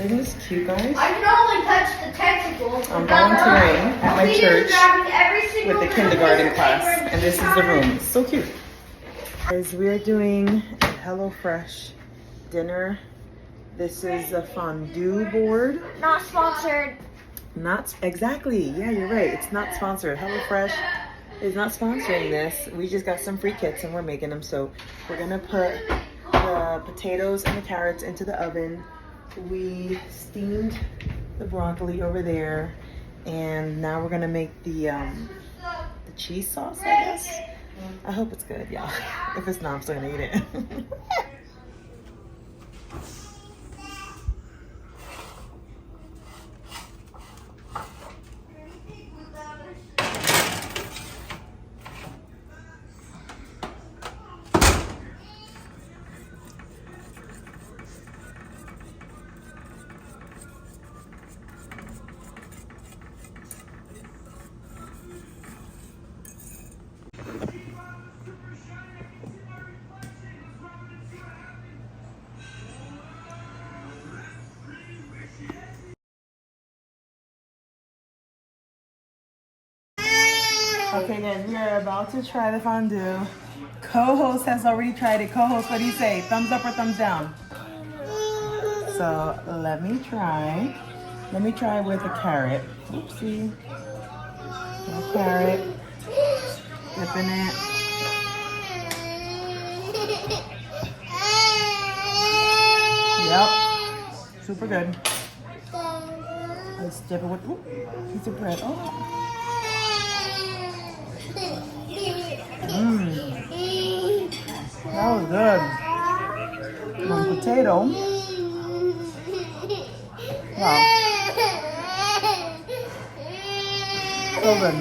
Isn't this cute, guys? I can only touch the tentacles. I'm volunteering at my church with the kindergarten class, and this is the room. It's so cute. Guys, we are doing a HelloFresh dinner. This is a fondue board. Not sponsored. Not exactly. Yeah, you're right. It's not sponsored. HelloFresh is not sponsoring this. We just got some free kits and we're making them. So we're gonna put the potatoes and the carrots into the oven. We steamed the broccoli over there, and now we're gonna make the cheese sauce, I guess. I hope it's good, y'all. If it's not, I'm still gonna eat it. Okay, then we are about to try the fondue. Co-host has already tried it. Co-host, what do you say? Thumbs up or thumbs down? So let me try. Let me try with a carrot. Oopsie. A carrot. Dipping it. Yep. Super good. Let's dip it with a piece of bread. Oh. That was good. And potato. Wow. So good.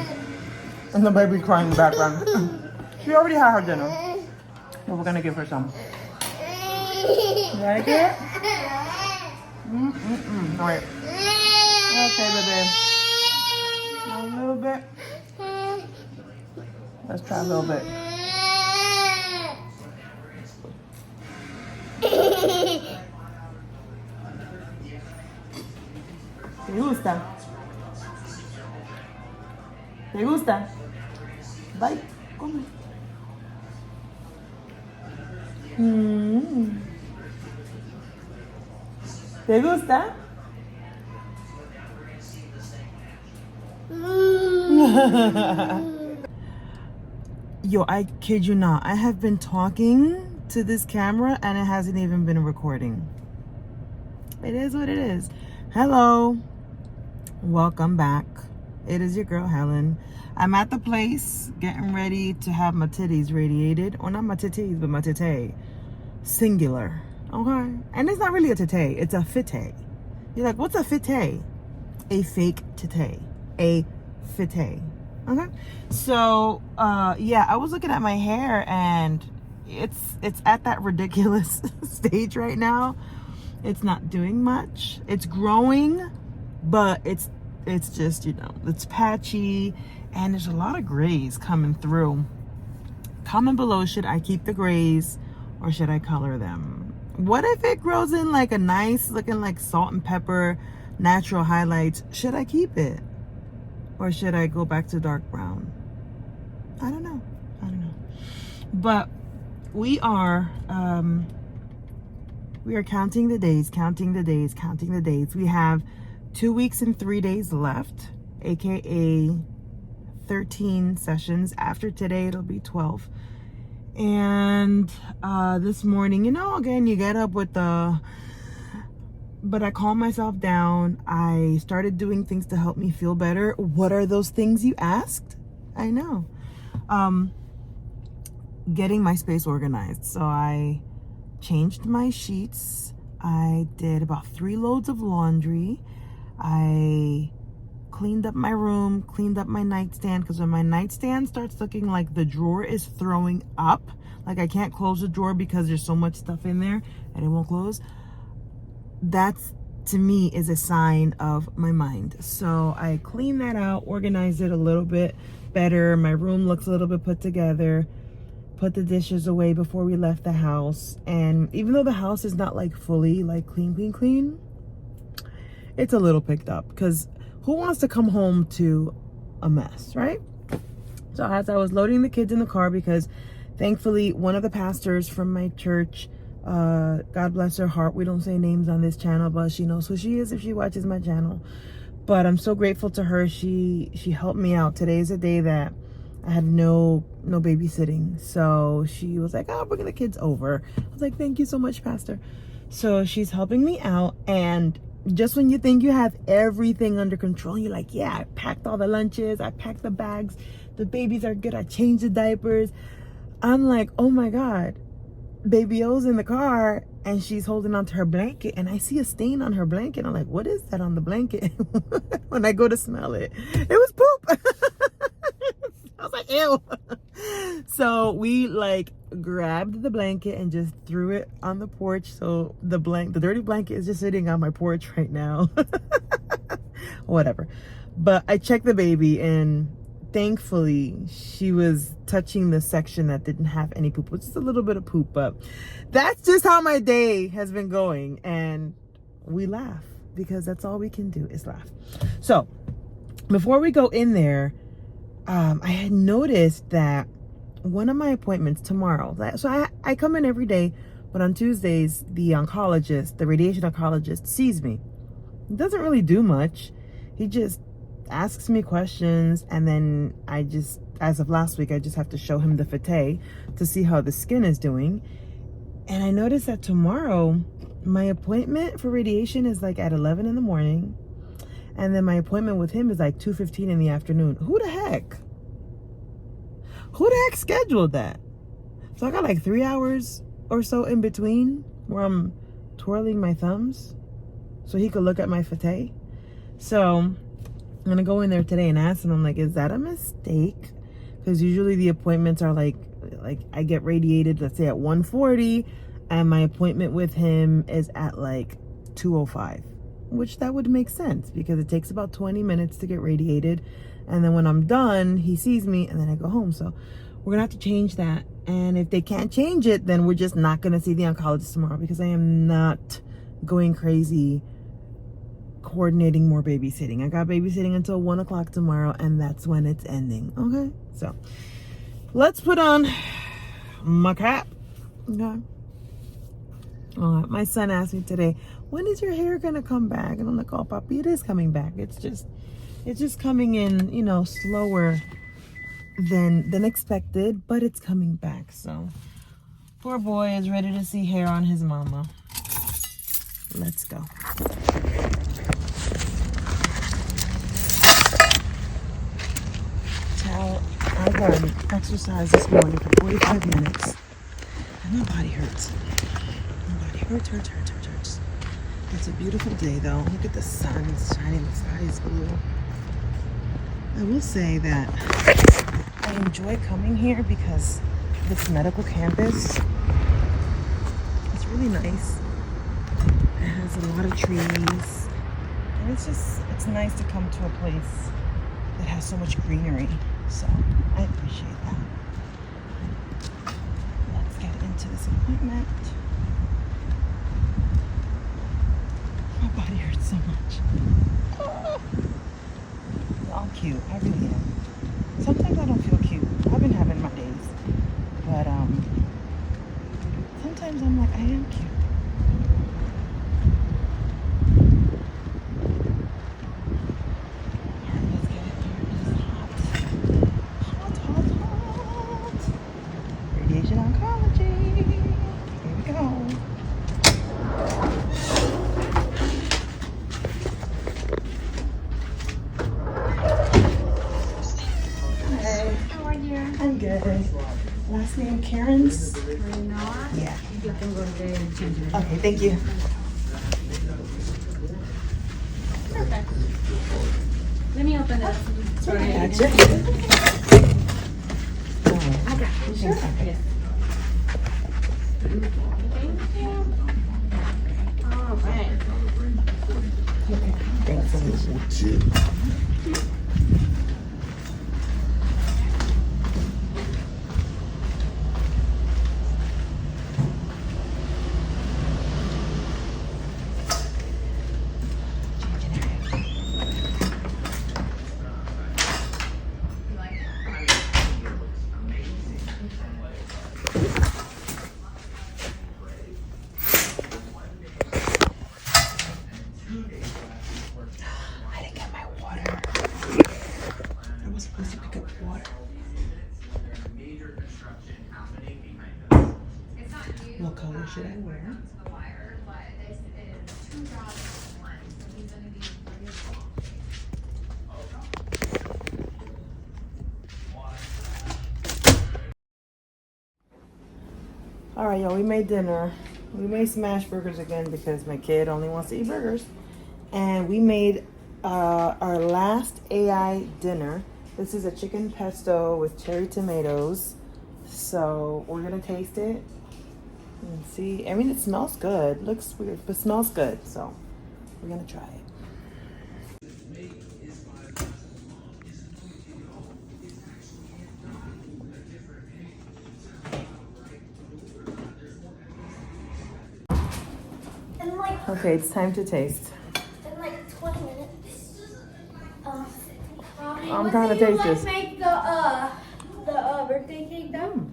And the baby crying in the background. She already had her dinner, but we're gonna give her some. You like it? All right. Okay, baby. A little bit. Let's try a little bit. ¿Te gusta? ¿Te gusta? Bye. Come. ¿Te gusta? Yo, I kid you not. I have been talking to this camera and it hasn't even been recording. It is what it is. Hello. Welcome back. It is your girl, Helen. I'm at the place getting ready to have my titties radiated. Or not my titties, but my titty. Singular. Okay? And it's not really a titty. It's a fitte. You're like, what's a fitte? A fake titty. A fitte. Okay, so yeah, I was looking at my hair and it's at that ridiculous stage right now. It's not doing much. It's growing, but it's just, you know, it's patchy and there's a lot of grays coming through. Comment below, should I keep the grays or should I color them? What if it grows in like a nice looking like salt and pepper natural highlights? Should I keep it? Or should I go back to dark brown? I don't know. But we are counting the days. We have 2 weeks and 3 days left, aka 13 sessions. After today, it'll be 12. And this morning, you know, again, you get up with the... But I calmed myself down. I started doing things to help me feel better. What are those things, you asked? I know. Getting my space organized. So I changed my sheets. I did about 3 loads of laundry. I cleaned up my room, cleaned up my nightstand, because when my nightstand starts looking like the drawer is throwing up, like I can't close the drawer because there's so much stuff in there and it won't close, that's, to me, is a sign of my mind. So I cleaned that out, organized it a little bit better. My room looks a little bit put together. Put the dishes away before we left the house. And even though the house is not like fully like clean, it's a little picked up, because who wants to come home to a mess, right? So as I was loading the kids in the car, because thankfully one of the pastors from my church, God bless her heart, we don't say names on this channel, but she knows who she is if she watches my channel. But I'm so grateful to her. She helped me out. Today is a day that I had no babysitting, so she was like, "Oh, bring the kids over." I was like, "Thank you so much, Pastor." So she's helping me out, and just when you think you have everything under control, you're like, "Yeah, I packed all the lunches, I packed the bags, the babies are good, I changed the diapers." I'm like, "Oh my God." Baby O's in the car, and she's holding onto her blanket, and I see a stain on her blanket. I'm like, "What is that on the blanket?" When I go to smell it, it was poop. I was like, "Ew." So we like grabbed the blanket and just threw it on the porch. So the dirty blanket is just sitting on my porch right now. Whatever. But I checked the baby, and thankfully she was touching the section that didn't have any poop, which is a little bit of poop, but that's just how my day has been going. And we laugh, because that's all we can do is laugh. So before we go in there, I had noticed that one of my appointments tomorrow, so I come in every day, but on Tuesdays, the radiation oncologist sees me. He doesn't really do much. He just asks me questions, and then as of last week, I just have to show him the fete to see how the skin is doing. And I noticed that tomorrow, my appointment for radiation is like at 11 in the morning. And then my appointment with him is like 2:15 in the afternoon. Who the heck scheduled that? So I got like 3 hours or so in between where I'm twirling my thumbs so he could look at my fete. So I'm gonna go in there today and ask him, I'm like, "Is that a mistake?" Because usually the appointments are like I get radiated, let's say at 1:40, and my appointment with him is at like 2:05. Which that would make sense, because it takes about 20 minutes to get radiated, and then when I'm done, he sees me, and then I go home. So we're gonna have to change that, and if they can't change it, then we're just not gonna see the oncologist tomorrow, because I am not going crazy coordinating more babysitting. I got babysitting until 1 o'clock tomorrow, and that's when it's ending. Okay, so let's put on my cap. Okay. My son asked me today, "When is your hair gonna come back?" And I'm like, "Oh, Papi, it is coming back. It's just coming in, slower than expected, but it's coming back." So poor boy is ready to see hair on his mama. Let's go. Child, I got exercise this morning for 45 minutes, and my body hurts. Hurts. It's a beautiful day though. Look at the sun, it's shining, the sky is blue. I will say that I enjoy coming here because this medical campus is really nice. It has a lot of trees, and it's nice to come to a place that has so much greenery. So I appreciate that. Let's get into this appointment. My body hurts so much. Oh. I'm cute. I really am. Sometimes I don't feel cute. I've been having my days. But sometimes I'm like, I am cute. Alright, let's get it here. It is hot. Hot. Radiation oncology. Here we go. I'm good. Last name Karen's? Yeah. You can go there and change it. Okay, thank you. Perfect. Let me open it up. Sorry. Gotcha. I got it. Sure. Yes. Thank you. All right. Thanks, Alicia. should I wear? All right, y'all, we made dinner. We made smash burgers again because my kid only wants to eat burgers. And we made our last AI dinner. This is a chicken pesto with cherry tomatoes. So we're gonna taste it and see. I mean, it smells good. Looks weird, but smells good. So we're gonna try it. Okay, it's time to taste. In like 20 minutes. I'm trying to taste this. Make the birthday cake though?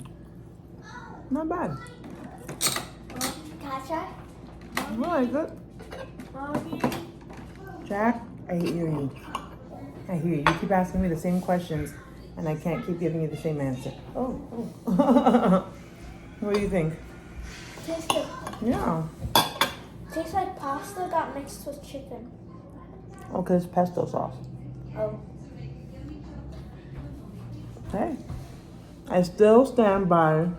Not bad. Can I try? I like it. Jack, I hear you. I hear you. You keep asking me the same questions, and I can't keep giving you the same answer. Oh. What do you think? Tastes good. Yeah. Tastes like pasta got mixed with chicken. Oh, because it's pesto sauce. Oh. Hey, I still stand by.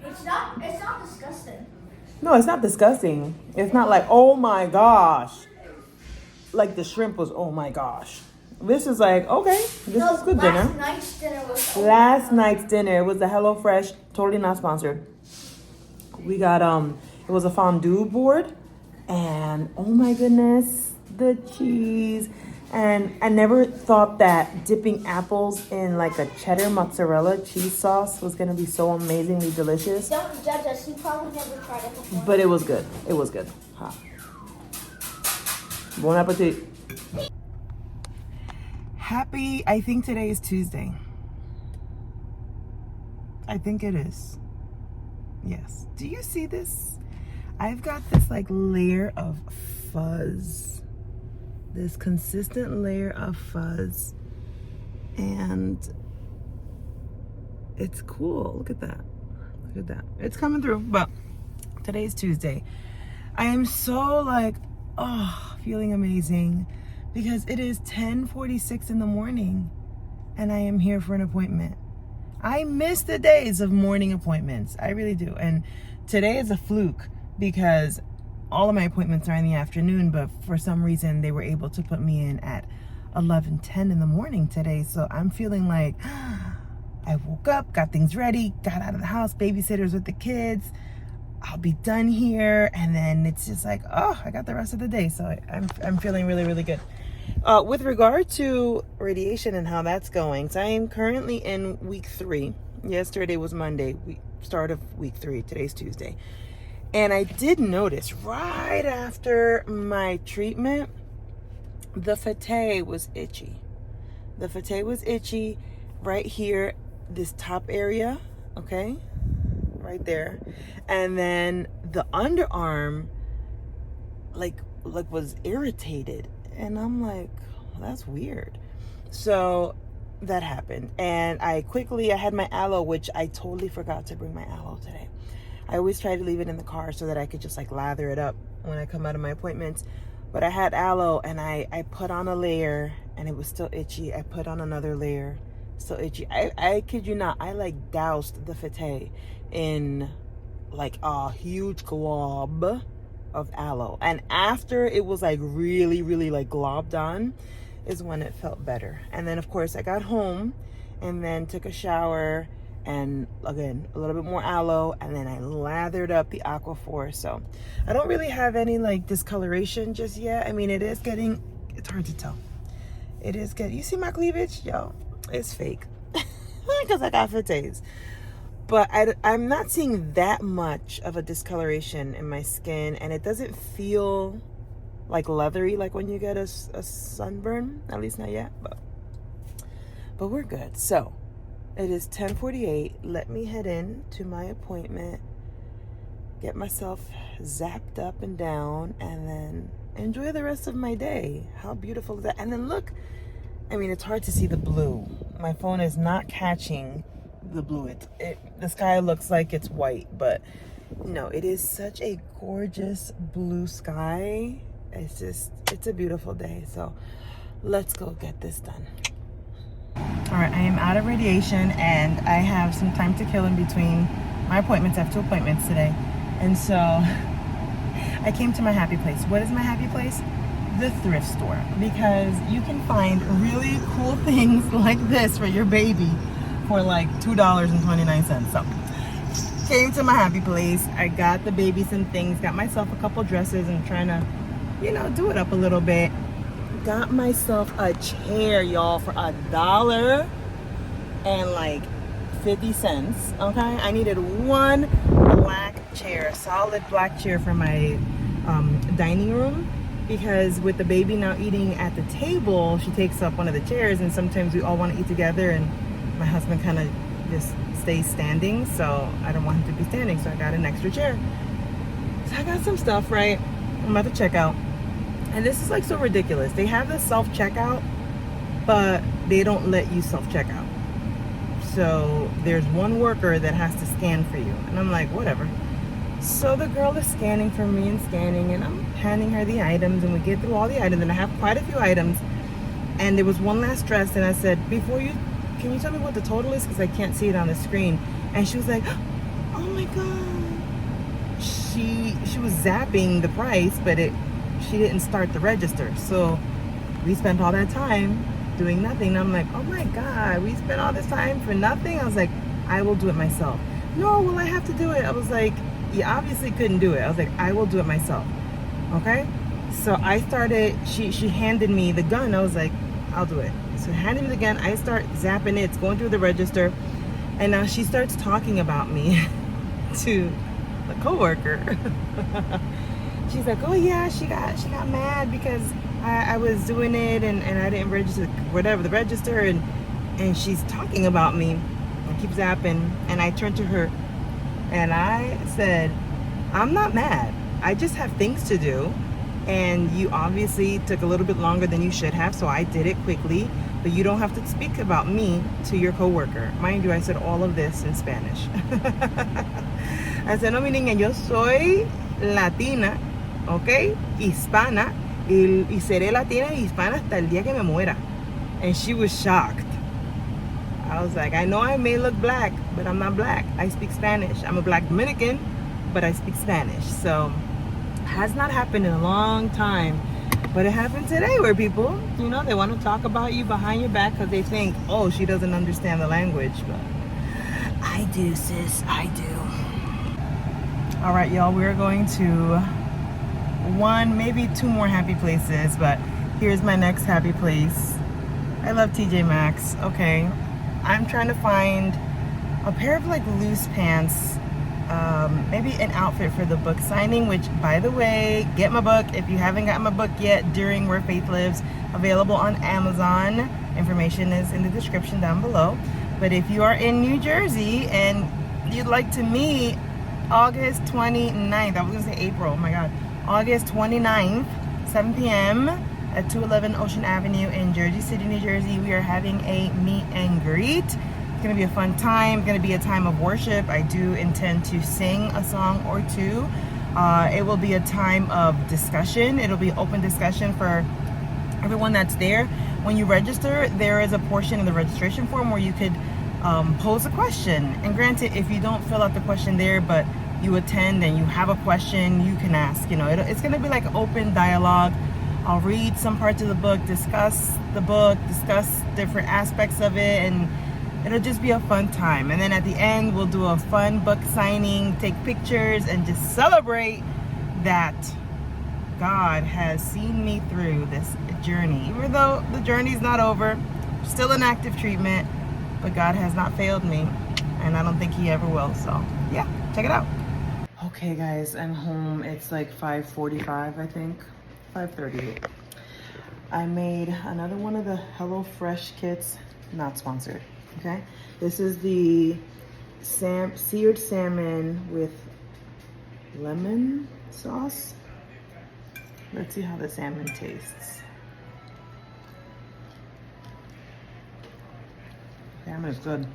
It's not disgusting. No, it's not disgusting. It's not like, oh my gosh. Like the shrimp was, oh my gosh. This is like, okay, this is good dinner. Last night's dinner was. Last night's dinner, it was the HelloFresh, totally not sponsored. We got, it was a fondue board, and oh my goodness, the cheese. And I never thought that dipping apples in like a cheddar mozzarella cheese sauce was gonna be so amazingly delicious. Don't judge us. You probably never tried it before. But it was good. It was good. Huh. Bon appetit. Happy, I think today is Tuesday. I think it is. Yes. Do you see this? I've got this like layer of fuzz. This consistent layer of fuzz. And it's cool. Look at that. Look at that. It's coming through. But today's Tuesday. I am so like, oh, feeling amazing because it is 10:46 in the morning and I am here for an appointment. I miss the days of morning appointments. I really do. And today is a fluke because all of my appointments are in the afternoon, but for some reason they were able to put me in at 11:10 in the morning today. So I'm feeling like I woke up, got things ready, got out of the house, babysitters with the kids. I'll be done here, and then it's just like, oh, I got the rest of the day. So I'm feeling really, really good. With regard to radiation and how that's going, so I am currently in week 3. Yesterday was Monday, start of week 3. Today's Tuesday. And I did notice right after my treatment, the fete was itchy. The fete was itchy right here, this top area, okay? Right there. And then the underarm like was irritated. And I'm like, well, that's weird. So that happened. And I had my aloe, which I totally forgot to bring my aloe today. I always try to leave it in the car so that I could just like lather it up when I come out of my appointments. But I had aloe and I put on a layer and it was still itchy. I put on another layer, still itchy. I kid you not, I like doused the fete in like a huge glob of aloe. And after it was like really, really like globbed on is when it felt better. And then of course I got home and then took a shower and again a little bit more aloe, and then I lathered up the Aquaphor. So I don't really have any like discoloration just yet. I mean, it's hard to tell. It is getting, you see my cleavage? Yo, it's fake because I got fetes. But I'm not seeing that much of a discoloration in my skin, and it doesn't feel like leathery like when you get a sunburn, at least not yet, but we're good. So it is 10:48. Let me head in to my appointment, get myself zapped up and down, and then enjoy the rest of my day. How beautiful is that? And then look, I mean, it's hard to see the blue. My phone is not catching the blue. The sky looks like it's white, but No, it is such a gorgeous blue sky. It's a beautiful day. So let's go get this done. All right, I am out of radiation and I have some time to kill in between my appointments. I have 2 appointments today. And so I came to my happy place. What is my happy place? The thrift store, because you can find really cool things like this for your baby for like $2.29. So came to my happy place. I got the baby some things, got myself a couple dresses and trying to, you know, do it up a little bit. Got myself a chair, y'all, for $1 and like 50 cents. Okay, I needed one black chair, solid black chair for my dining room, because with the baby now eating at the table, she takes up one of the chairs, and sometimes we all want to eat together, and my husband kind of just stays standing, so I don't want him to be standing, so I got an extra chair. So I got some stuff, right? I'm about to check out, and this is like so ridiculous. They have the self-checkout, but they don't let you self-checkout. So there's one worker that has to scan for you, and I'm like, whatever. So the girl is scanning for me and I'm handing her the items, and we get through all the items, and I have quite a few items, and there was one last dress, and I said, can you tell me what the total is, because I can't see it on the screen? And she was like, oh my god. She was zapping the price, but she didn't start the register. So we spent all that time doing nothing. And I'm like, oh my god, we spent all this time for nothing? I was like, I will do it myself. No, well, I have to do it. I was like, you obviously couldn't do it. I was like, I will do it myself. Okay? So I started, she handed me the gun. I was like, I'll do it. So handed me the gun. I start zapping it. It's going through the register. And now she starts talking about me to the coworker. She's like, oh yeah, she got mad because I was doing it and I didn't register, whatever, the register. And she's talking about me. I keep zapping. And I turned to her and I said, I'm not mad. I just have things to do. And you obviously took a little bit longer than you should have, so I did it quickly. But you don't have to speak about me to your coworker. Mind you, I said all of this in Spanish. I said, no, mi niña, yo soy latina, okay? Hispana. Y seré latina y hispana hasta el día que me muera. And she was shocked. I was like, I know I may look black, but I'm not black. I speak Spanish. I'm a black Dominican, but I speak Spanish. So, has not happened in a long time. But it happened today where people, you know, they want to talk about you behind your back because they think, oh, she doesn't understand the language. But I do, sis, I do. All right, y'all, we're going to one, maybe 2 more happy places, but here's my next happy place. I love TJ Maxx. Okay, I'm trying to find a pair of like loose pants, maybe an outfit for the book signing, which, by the way, get my book if you haven't gotten my book yet, During Where Faith Lives, available on Amazon. Information is in the description down below. But if you are in New Jersey and you'd like to meet August 29th, I was gonna say April, oh my god, August 29th, 7 p.m. at 211 Ocean Avenue in Jersey City, New Jersey, we are having a meet and greet. It's gonna be a fun time. It's gonna be a time of worship. I do intend to sing a song or two. It will be a time of discussion. It'll be open discussion for everyone that's there. When you register, there is a portion in the registration form where you could pose a question. And granted, if you don't fill out the question there, but you attend and you have a question, you can ask. You know, it's gonna be like open dialogue. I'll read some parts of the book, discuss the book, discuss different aspects of it, and it'll just be a fun time. And then at the end, we'll do a fun book signing, take pictures, and just celebrate that God has seen me through this journey. Even though the journey's not over, still in active treatment, but God has not failed me, and I don't think He ever will. So yeah, check it out. Okay guys, I'm home. It's like 5:45, I think. 5:38. I made another one of the HelloFresh kits, not sponsored. Okay, this is the seared salmon with lemon sauce. Let's see how the salmon tastes. Salmon is good.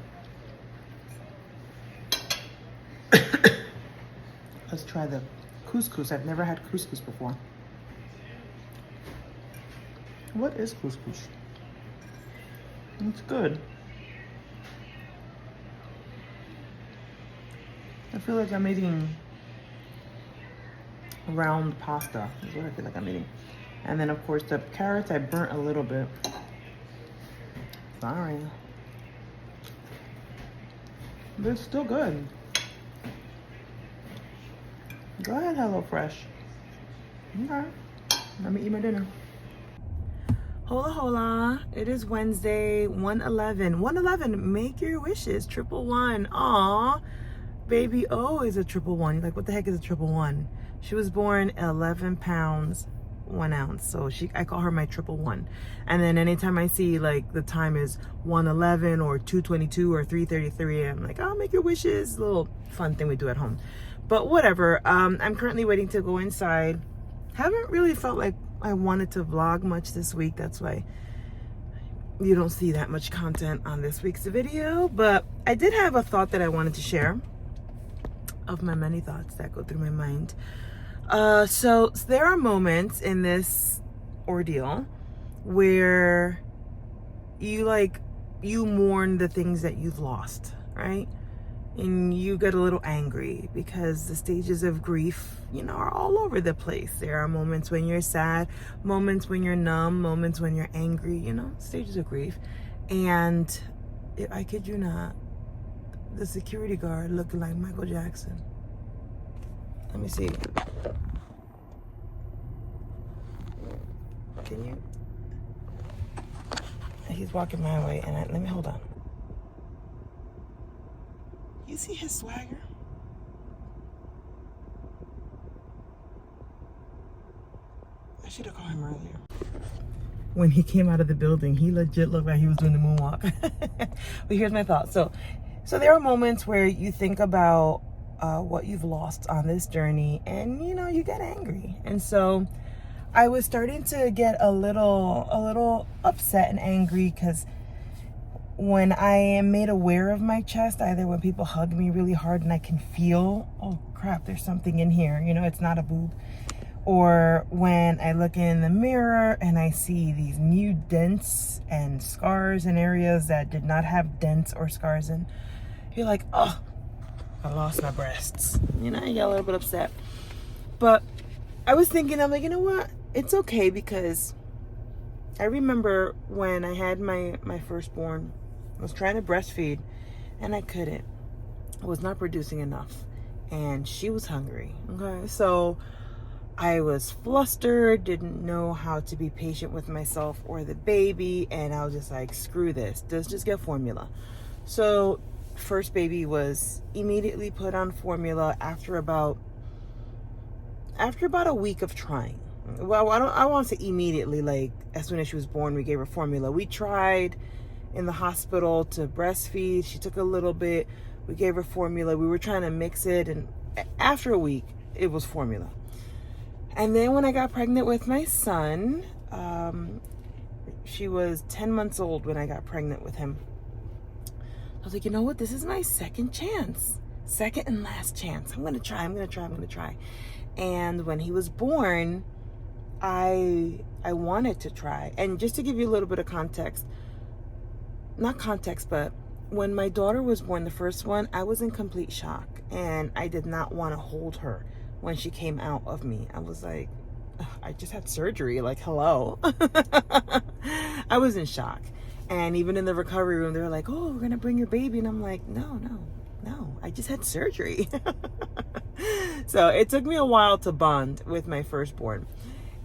try the couscous. I've never had couscous before. What is couscous? It's good. I feel like I'm eating round pasta. Is what I feel like I'm eating. And then of course the carrots I burnt a little bit. Sorry. But it's still good. Go ahead, HelloFresh. Okay. Let me eat my dinner. Hola, hola. It is Wednesday, 1/11. 1/11, make your wishes. 111. Aw. Baby O is a 111. You're like, what the heck is a 111? She was born 11 pounds, 1 ounce. So I call her my 111. And then anytime I see like the time is 1:11 or 2:22 or 3:33, I'm like, oh, make your wishes. A little fun thing we do at home. But whatever. I'm currently waiting to go inside. Haven't really felt like I wanted to vlog much this week. That's why you don't see that much content on this week's video. But I did have a thought that I wanted to share, of my many thoughts that go through my mind. So there are moments in this ordeal where you mourn the things that you've lost, right? And you get a little angry because the stages of grief, are all over the place. There are moments when you're sad, moments when you're numb, moments when you're angry, stages of grief. And I kid you not, the security guard looked like Michael Jackson. Let me see. Can you? He's walking my way, and let me hold on. You see his swagger? I should have called him earlier. When he came out of the building, he legit looked like he was doing the moonwalk. But here's my thought. So there are moments where you think about what you've lost on this journey, and you get angry. And so I was starting to get a little upset and angry because when I am made aware of my chest, either when people hug me really hard and I can feel, oh crap, there's something in here, it's not a boob, or when I look in the mirror and I see these new dents and scars in areas that did not have dents or scars in, you're like, oh, I lost my breasts. I get a little bit upset. But I was thinking, I'm like, you know what? It's okay, because I remember when I had my firstborn, I was trying to breastfeed and I couldn't. I was not producing enough and she was hungry. Okay. So I was flustered, didn't know how to be patient with myself or the baby. And I was just like, screw this. Let's just get formula. So first baby was immediately put on formula after about a week of trying. Well, I won't say immediately, like as soon as she was born, we gave her formula. We tried in the hospital to breastfeed. She took a little bit. We gave her formula. We were trying to mix it. And after a week, it was formula. And then when I got pregnant with my son, she was 10 months old when I got pregnant with him. I was like, you know what? This is my second chance. Second and last chance. I'm going to try. And when he was born, I wanted to try. And just to give you a little bit of context, not context, but when my daughter was born, the first one, I was in complete shock. And I did not want to hold her when she came out of me. I was like, I just had surgery. Like, hello. I was in shock. And even in the recovery room, they were like, oh, we're going to bring your baby. And I'm like, no, I just had surgery. So it took me a while to bond with my firstborn.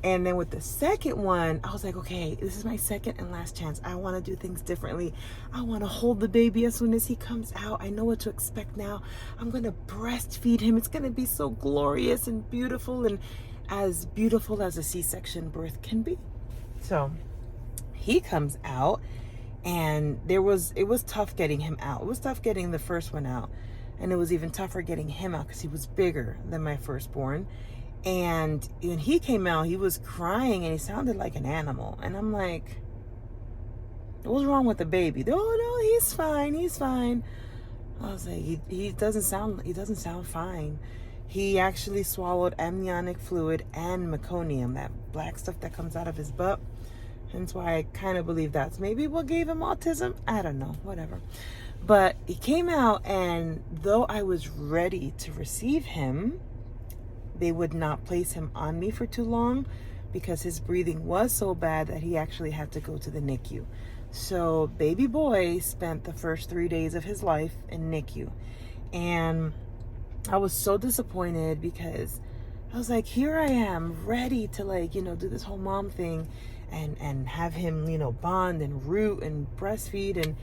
And then with the second one, I was like, okay, this is my second and last chance. I want to do things differently. I want to hold the baby as soon as he comes out. I know what to expect now. I'm going to breastfeed him. It's going to be so glorious and beautiful as a C-section birth can be. So he comes out, and it was tough getting him out. It was tough getting the first one out. And it was even tougher getting him out because he was bigger than my firstborn. And when he came out, he was crying and he sounded like an animal. And I'm like, what's wrong with the baby? Oh no, he's fine. I was like, he doesn't sound fine. He actually swallowed amniotic fluid and meconium, that black stuff that comes out of his butt. Hence why I kind of believe that's maybe what gave him autism. I don't know, whatever. But he came out, and though I was ready to receive him, they would not place him on me for too long because his breathing was so bad that he actually had to go to the NICU. So baby boy spent the first 3 days of his life in NICU. And I was so disappointed because I was like, here I am ready to do this whole mom thing and have him, bond and root and breastfeed and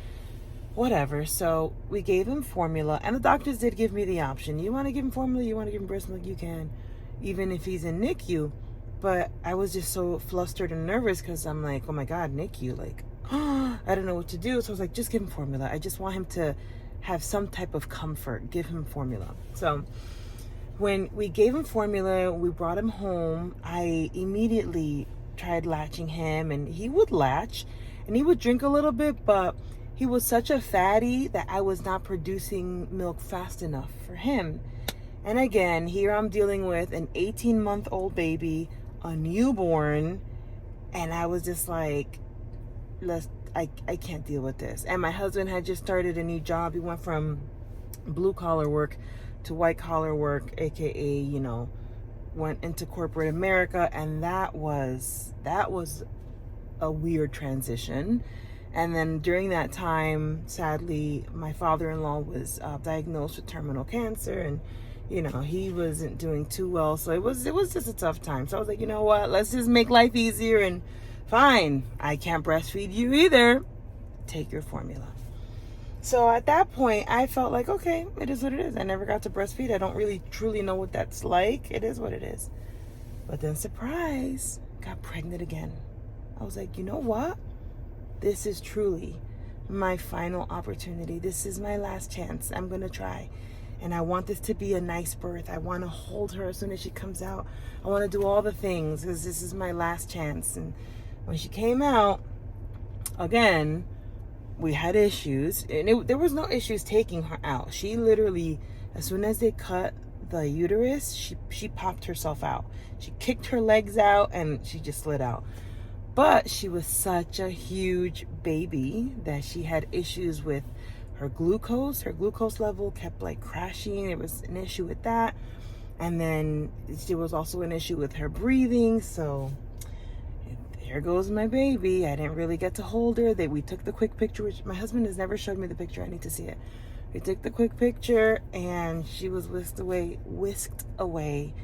whatever. So we gave him formula, and the doctors did give me the option. You want to give him formula, you want to give him breast milk, you can, even if he's in NICU. But I was just so flustered and nervous because I'm like, oh my God, NICU, I don't know what to do. So I was like, just give him formula. I just want him to have some type of comfort. Give him formula. So when we gave him formula, we brought him home. I immediately tried latching him, and he would latch and he would drink a little bit, but he was such a fatty that I was not producing milk fast enough for him. And again, here I'm dealing with an 18-month-old baby, a newborn, and I was just like, I can't deal with this. And my husband had just started a new job. He went from blue collar work to white collar work, aka, went into corporate America, and that was a weird transition. And then during that time, sadly, my father-in-law was diagnosed with terminal cancer, and he wasn't doing too well. So it was just a tough time. So I was like, you know what? Let's just make life easier. And fine, I can't breastfeed you either. Take your formula. So at that point, I felt like, okay, it is what it is. I never got to breastfeed. I don't really truly know what that's like. It is what it is. But then, surprise, got pregnant again. I was like, you know what? This is truly my final opportunity. This is my last chance. I'm going to try. And I want this to be a nice birth. I want to hold her as soon as she comes out. I want to do all the things because this is my last chance. And when she came out, again, we had issues. And there was no issues taking her out. She literally, as soon as they cut the uterus, she popped herself out. She kicked her legs out and she just slid out. But she was such a huge baby that she had issues with her glucose. Her glucose level kept crashing. There was an issue with that. And then there was also an issue with her breathing. So there goes my baby. I didn't really get to hold her. We took the quick picture, which my husband has never showed me the picture. I need to see it. We took the quick picture, and she was whisked away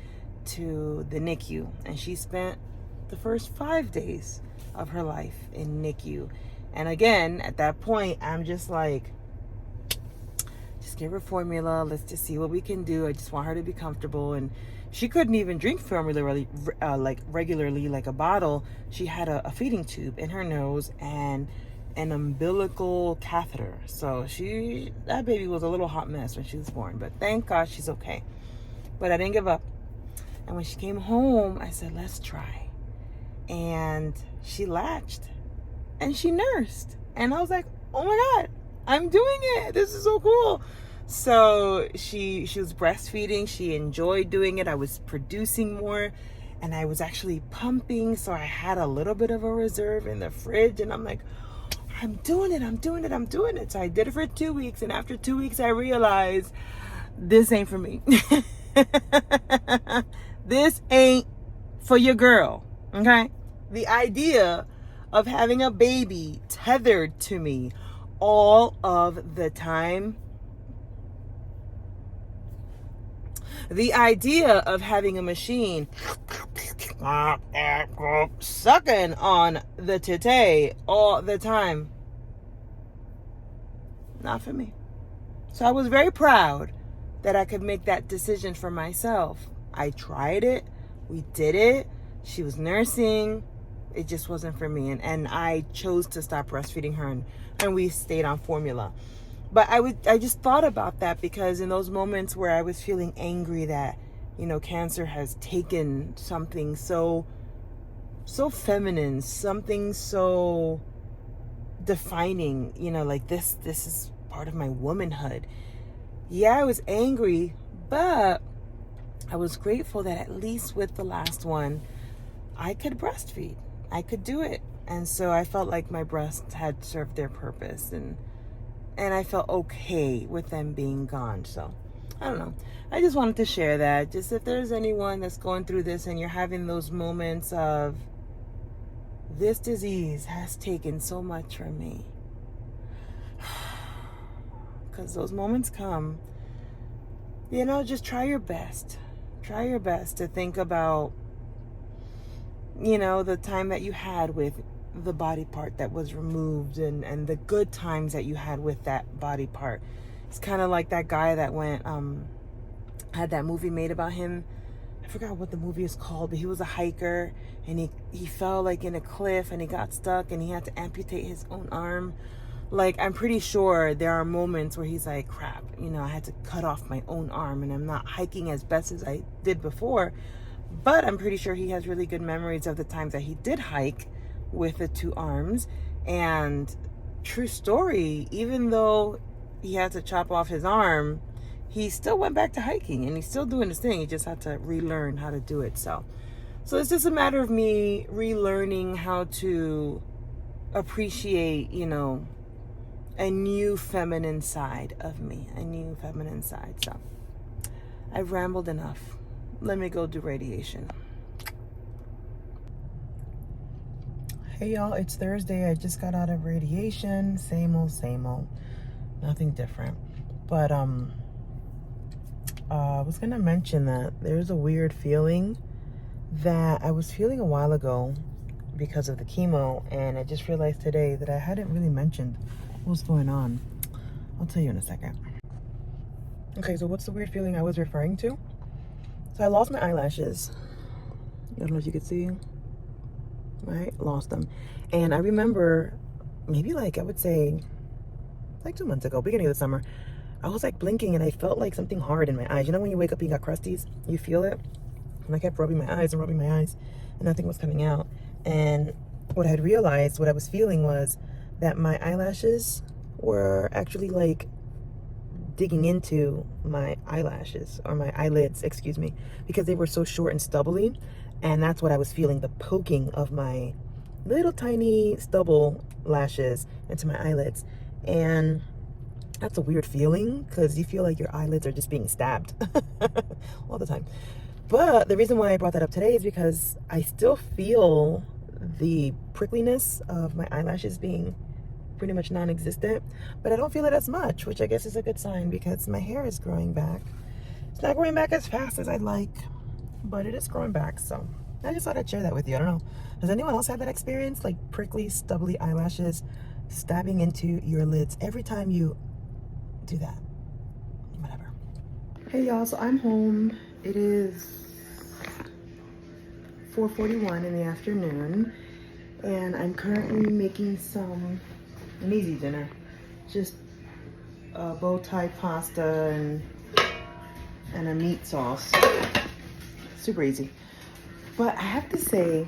to the NICU. And she spent the first 5 days of her life in NICU. And again, at that point, I'm just like, just give her formula. Let's just see what we can do. I just want her to be comfortable. And she couldn't even drink formula regularly, like a bottle. She had a feeding tube in her nose and an umbilical catheter. So that baby was a little hot mess when she was born. But thank God she's okay. But I didn't give up. And when she came home, I said, let's try. And she latched and she nursed, and I was like, oh my God, I'm doing it. This is so cool. So she was breastfeeding. She enjoyed doing it. I was producing more, and I was actually pumping. So I had a little bit of a reserve in the fridge, and I'm like, I'm doing it. So I did it for 2 weeks. And after 2 weeks, I realized this ain't for me. This ain't for your girl. Okay. The idea of having a baby tethered to me all of the time. The idea of having a machine sucking on the tete all the time. Not for me. So I was very proud that I could make that decision for myself. I tried it. We did it. She was nursing. It just wasn't for me. And I chose to stop breastfeeding her, and we stayed on formula. But I just thought about that because in those moments where I was feeling angry that, cancer has taken something so feminine, something so defining, this is part of my womanhood. Yeah, I was angry, but I was grateful that at least with the last one, I could breastfeed. I could do it. And so I felt like my breasts had served their purpose, and I felt okay with them being gone. So I don't know. I just wanted to share that. Just if there's anyone that's going through this and you're having those moments of, this disease has taken so much from me. Because those moments come, you know, just try your best. Try your best to think about, you know, the time that you had with the body part that was removed, and the good times that you had with that body part. It's kind of like that guy that went, had that movie made about him. I forgot what the movie is called, but he was a hiker, and he fell like in a cliff, and he got stuck, and he had to amputate his own arm. Like, I'm pretty sure there are moments where he's like, crap, you know, I had to cut off my own arm, and I'm not hiking as best as I did before. But I'm pretty sure he has really good memories of the times that he did hike with the two arms. And true story, even though he had to chop off his arm, he still went back to hiking, and he's still doing his thing. He just had to relearn how to do it. So it's just a matter of me relearning how to appreciate, you know, a new feminine side of me, a new feminine side. So I've rambled enough. Let me go do radiation. Hey y'all, it's Thursday. I just got out of radiation. Same old, nothing different. But I was gonna mention that there's a weird feeling that I was feeling a while ago because of the chemo, and I just realized today that I hadn't really mentioned what's going on. I'll tell you in a second. Okay, so what's the weird feeling I was referring to? So I lost my eyelashes. I don't know if you could see, right? Lost them. And I remember maybe like, I would say like 2 months ago, beginning of the summer, I was like blinking and I felt like something hard in my eyes. You know when you wake up and you got crusties, you feel it? And I kept rubbing my eyes and nothing was coming out. And what I had realized, what I was feeling was that my eyelashes were actually like digging into my eyelashes, or my eyelids, excuse me, because they were so short and stubbly. And that's what I was feeling, the poking of my little tiny stubble lashes into my eyelids. And that's a weird feeling, because you feel like your eyelids are just being stabbed all the time. But the reason why I brought that up today is because I still feel the prickliness of my eyelashes being pretty much non-existent, but I don't feel it as much, which I guess is a good sign, because my hair is growing back. It's not growing back as fast as I'd like, but it is growing back. So I just thought I'd share that with you. I don't know, does anyone else have that experience, like prickly, stubbly eyelashes stabbing into your lids every time you do that? Whatever. Hey y'all, so I'm home. It is 4:41 in the afternoon, and I'm currently making an easy dinner, just a bow tie pasta and a meat sauce. Super easy. But I have to say,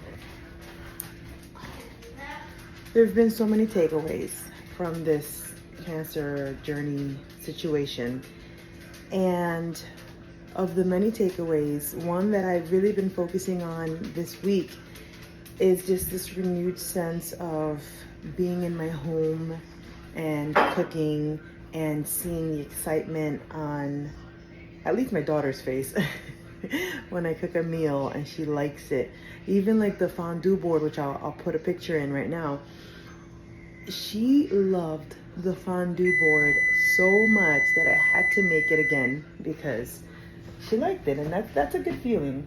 there's been so many takeaways from this cancer journey situation. And of the many takeaways, one that I've really been focusing on this week is just this renewed sense of being in my home and cooking and seeing the excitement on at least my daughter's face when I cook a meal and she likes it. Even like the fondue board, which I'll put a picture in right now. She loved the fondue board so much that I had to make it again because she liked it, and that's a good feeling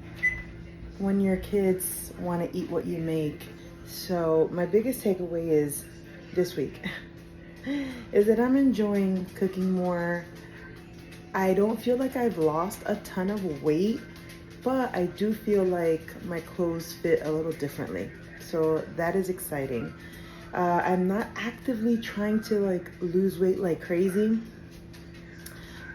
when your kids want to eat what you make. So my biggest takeaway is this week is that I'm enjoying cooking more. I don't feel like I've lost a ton of weight, but I do feel like my clothes fit a little differently. So that is exciting. I'm not actively trying to like lose weight like crazy,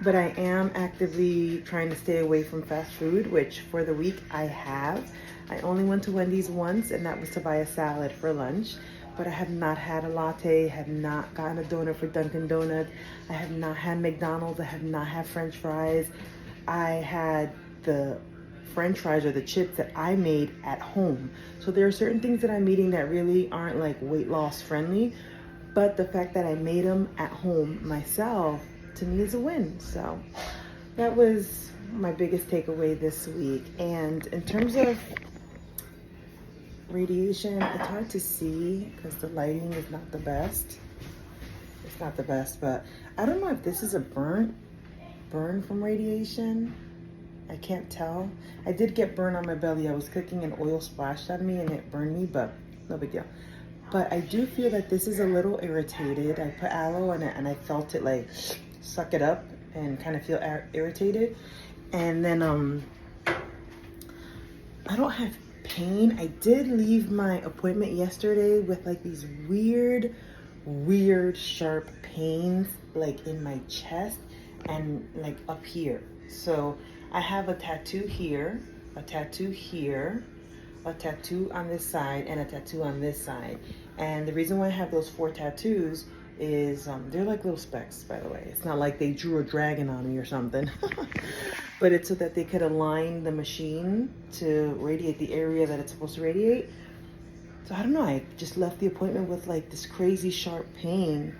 but I am actively trying to stay away from fast food, which for the week I have. I only went to Wendy's once, and that was to buy a salad for lunch. But I have not had a latte, have not gotten a donut for Dunkin' Donuts. I have not had McDonald's, I have not had French fries. I had the French fries or the chips that I made at home. So there are certain things that I'm eating that really aren't like weight loss friendly, but the fact that I made them at home myself, to me, is a win. So that was my biggest takeaway this week. And in terms of radiation, it's hard to see because the lighting is not the best. It's not the best, but I don't know if this is a burn from radiation. I can't tell. I did get burned on my belly. I was cooking and oil splashed on me and it burned me, but no big deal. But I do feel that this is a little irritated. I put aloe in it and I felt it like suck it up and kind of feel irritated. And then I don't have pain. I did leave my appointment yesterday with like these weird sharp pains like in my chest and like up here. So I have a tattoo here, a tattoo here, a tattoo on this side, and a tattoo on this side. And the reason why I have those 4 tattoos is they're like little specks, by the way. It's not like they drew a dragon on me or something. But it's so that they could align the machine to radiate the area that it's supposed to radiate. So I don't know, I just left the appointment with like this crazy sharp pain.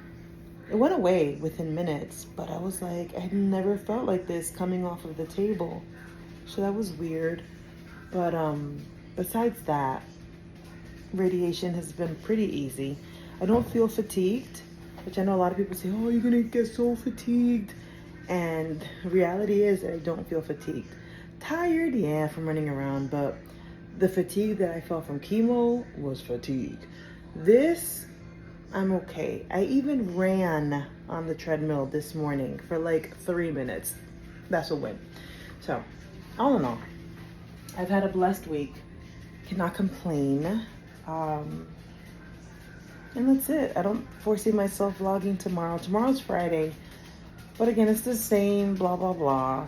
It went away within minutes, but I was like, I had never felt like this coming off of the table. So that was weird. But besides that, radiation has been pretty easy. I don't feel fatigued, which I know a lot of people say, oh, you're gonna get so fatigued. And reality is that I don't feel fatigued. Tired, yeah, from running around, but the fatigue that I felt from chemo was fatigue. This, I'm okay. I even ran on the treadmill this morning for like 3 minutes. That's a win. So, all in all, I've had a blessed week. Cannot complain. And that's it. I don't foresee myself vlogging tomorrow. Tomorrow's Friday. But again, it's the same, blah, blah, blah.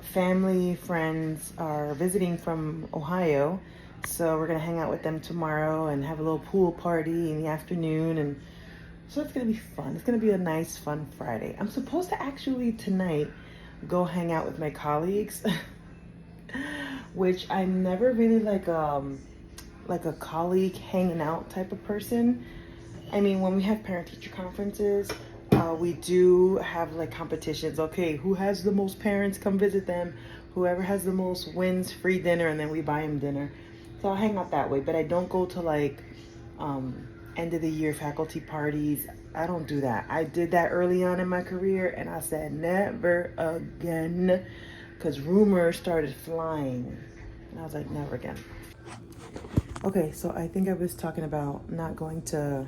Family, friends are visiting from Ohio. So we're gonna hang out with them tomorrow and have a little pool party in the afternoon. And so it's gonna be fun. It's gonna be a nice, fun Friday. I'm supposed to actually tonight go hang out with my colleagues, which I'm never really like a colleague hanging out type of person. I mean, when we have parent-teacher conferences, we do have like competitions. Okay, who has the most parents, come visit them. Whoever has the most wins free dinner, and then we buy them dinner. So I'll hang out that way, but I don't go to like end of the year faculty parties. I don't do that. I did that early on in my career and I said never again, because rumors started flying. And I was like, never again. Okay, so I think I was talking about not going to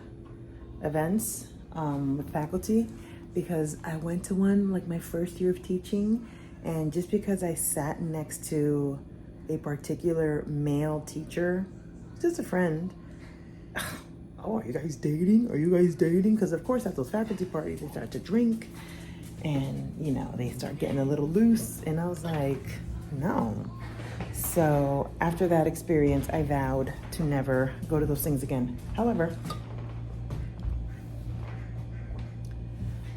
events with faculty, because I went to one like my first year of teaching, and just because I sat next to a particular male teacher, just a friend, oh, are you guys dating? Are you guys dating? Because of course at those faculty parties they start to drink and you know they start getting a little loose, and I was like, no. So after that experience, I vowed to never go to those things again. However,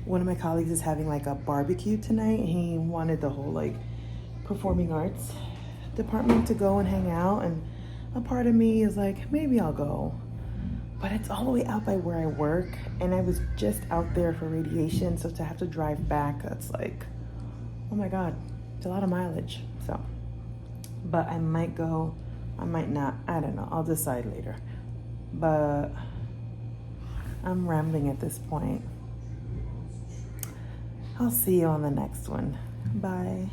one of my colleagues is having like a barbecue tonight. He wanted the whole like performing arts department to go and hang out, and a part of me is like, maybe I'll go. But it's all the way out by where I work, and I was just out there for radiation, so to have to drive back, that's like, oh my God, it's a lot of mileage. So, but I might go, I might not, I don't know, I'll decide later. But I'm rambling at this point. I'll see you on the next one. Bye.